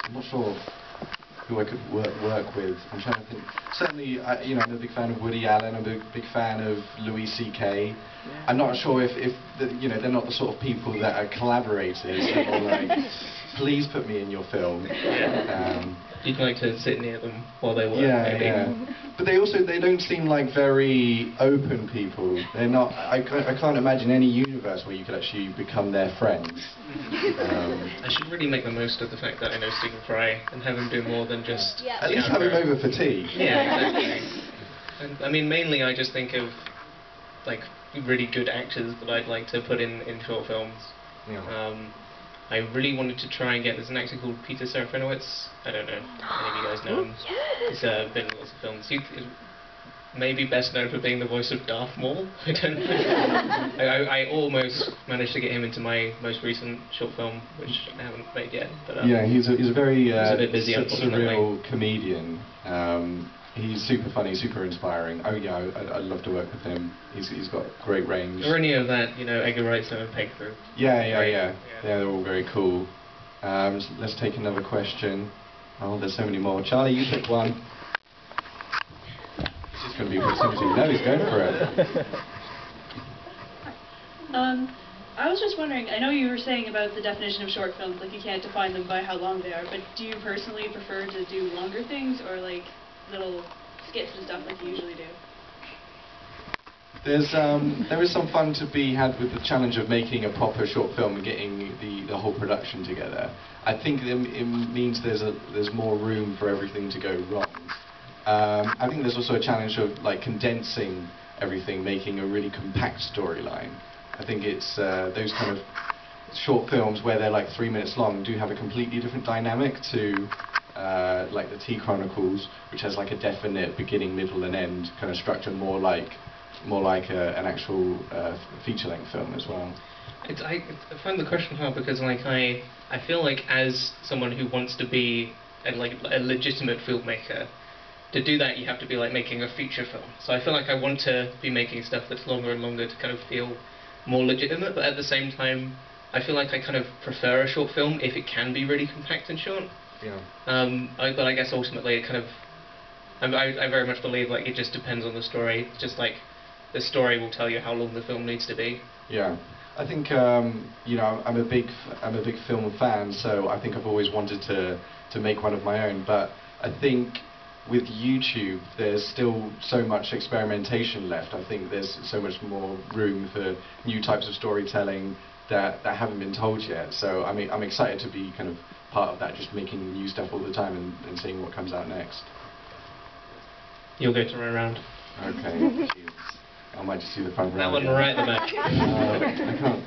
I'm not sure who I could work with. I'm trying to think. Certainly, you know, I'm a big fan of Woody Allen. I'm a big fan of Louis C.K. I'm not sure if you know, they're not the sort of people that are collaborators. Or like, please put me in your film. You'd like to sit near them while they work, maybe. Yeah. But they don't seem like very open people. They're not. I can't imagine any universe where you could actually become their friends. I should really make the most of the fact that I know Stephen Fry and have him do more than just... At least have him over for tea. Yeah, exactly. And, I mean, mainly I just think of like really good actors that I'd like to put in short films. Yeah. I really wanted to try and get... There's an actor called Peter Serafinowicz. I don't know if any of you guys know him. He's been in lots of films. He's maybe best known for being the voice of Darth Maul. I don't know. I almost managed to get him into my most recent short film, which I haven't made yet. But, yeah, he's a very a bit busy, surreal comedian. He's super funny, super inspiring. Oh yeah, I'd love to work with him. He's got great range. Or any of that, you know, Edgar Wright and Peg through. Yeah. They're all very cool. Let's take another question. Oh, there's so many more. Charlie, you pick one. This is going to be as soon as you know he's going for it. I was just wondering, I know you were saying about the definition of short films, like you can't define them by how long they are, but do you personally prefer to do longer things, or like little skits and stuff like you usually do? There is some fun to be had with the challenge of making a proper short film and getting the whole production together. I think it means there's more room for everything to go wrong. I think there's also a challenge of like condensing everything, making a really compact storyline. I think it's those kind of short films where they're like 3 minutes long do have a completely different dynamic to like the Tea Chronicles, which has like a definite beginning, middle, and end kind of structure, more like an actual feature-length film as well. I find the question hard because like I feel like as someone who wants to be a legitimate filmmaker, to do that you have to be like making a feature film. So I feel like I want to be making stuff that's longer and longer to kind of feel more legitimate, but at the same time I feel like I kind of prefer a short film if it can be really compact and short. Yeah. But I guess ultimately it kind of... I very much believe like it just depends on the story. It's just like the story will tell you how long the film needs to be. Yeah. I think you know, I'm a big film fan, so I think I've always wanted to make one of my own. But I think with YouTube, there's still so much experimentation left. I think there's so much more room for new types of storytelling that haven't been told yet. So I mean, I'm excited to be kind of part of that, just making new stuff all the time and seeing what comes out next. You'll get to run around. Okay. I might just see the front row. That one right at the back. I can't.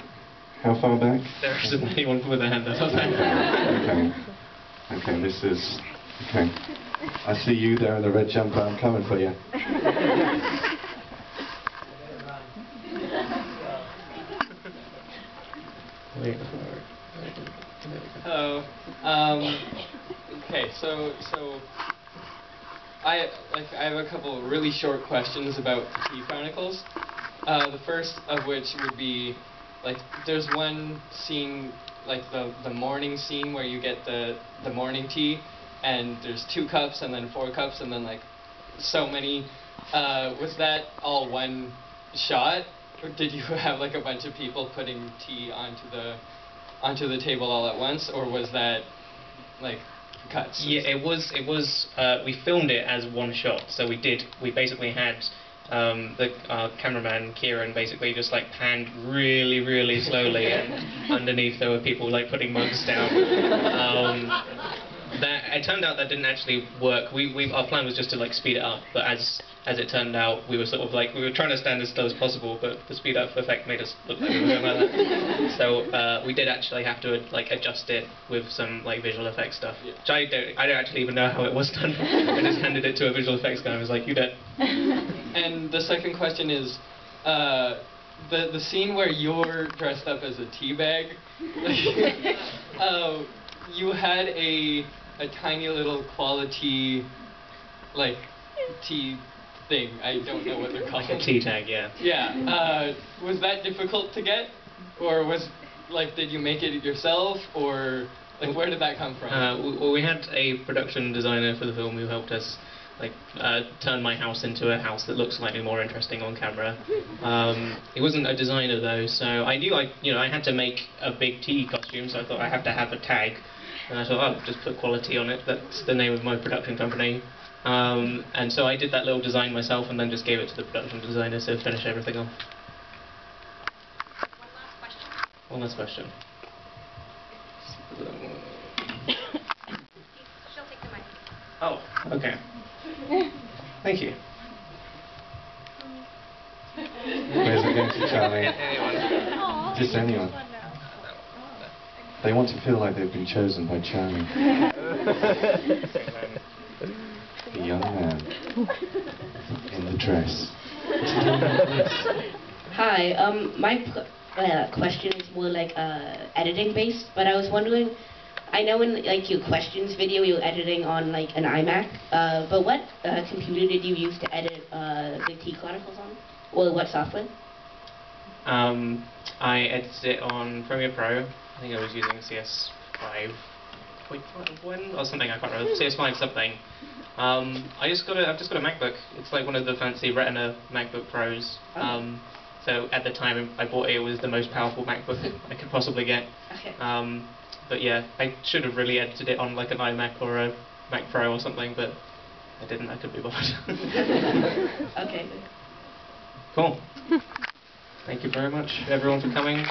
How far back? There isn't anyone with their hand up. Okay, this is... Okay. I see you there in the red jumper. I'm coming for you. Hello. Okay, so I have a couple of really short questions about the Tea Chronicles. The first of which would be, like, there's one scene, like the morning scene where you get the morning tea, and there's 2 cups and then 4 cups and then like so many. Was that all one shot, or did you have like a bunch of people putting tea onto the table all at once, or was that like cuts? Yeah, it was. We filmed it as one shot, so we basically had our cameraman Kieran basically just like panned really, really slowly, and underneath there were people like putting mugs down. It turned out that didn't actually work. Our plan was just to like speed it up, but as it turned out, we were sort of like, we were trying to stand as slow as possible, but the speed up effect made us look like we were going like that. So we did actually have to like adjust it with some like visual effects stuff. Yeah. Which I don't actually even know how it was done. I just handed it to a visual effects guy and was like, you do it. And the second question is, the scene where you're dressed up as a tea bag, you had a tiny little quality, like, tea thing. I don't know what they're called. Like a tea tag, yeah. Yeah. Was that difficult to get? Or was, like, did you make it yourself? Or Like, where did that come from? Well, we had a production designer for the film who helped us turn my house into a house that looks slightly more interesting on camera. He wasn't a designer though, so I knew I had to make a big tea costume, so I thought I have to have a tag. And I thought, I'll just put quality on it. That's the name of my production company. And so I did that little design myself and then just gave it to the production designer to finish everything off. One last question. She'll take the mic. Oh, okay. Thank you. Where's it going to, Charlie? Anyone. Just anyone. They want to feel like they've been chosen by Charlie. The young man in the dress. Hi, my question is more like editing based, but I was wondering, I know in your questions video you're editing on an iMac, but what computer did you use to edit the T Chronicles on? Or what software? I edited it on Premiere Pro. I think I was using CS 5.1 or something, I can't remember, CS5 something. I've just got a MacBook. It's like one of the fancy Retina MacBook Pros. So at the time I bought it, it was the most powerful MacBook I could possibly get. Okay. But yeah, I should have really edited it on like an iMac or a Mac Pro or something, but I didn't. I couldn't be bothered. Okay. Cool. Thank you very much, everyone, for coming.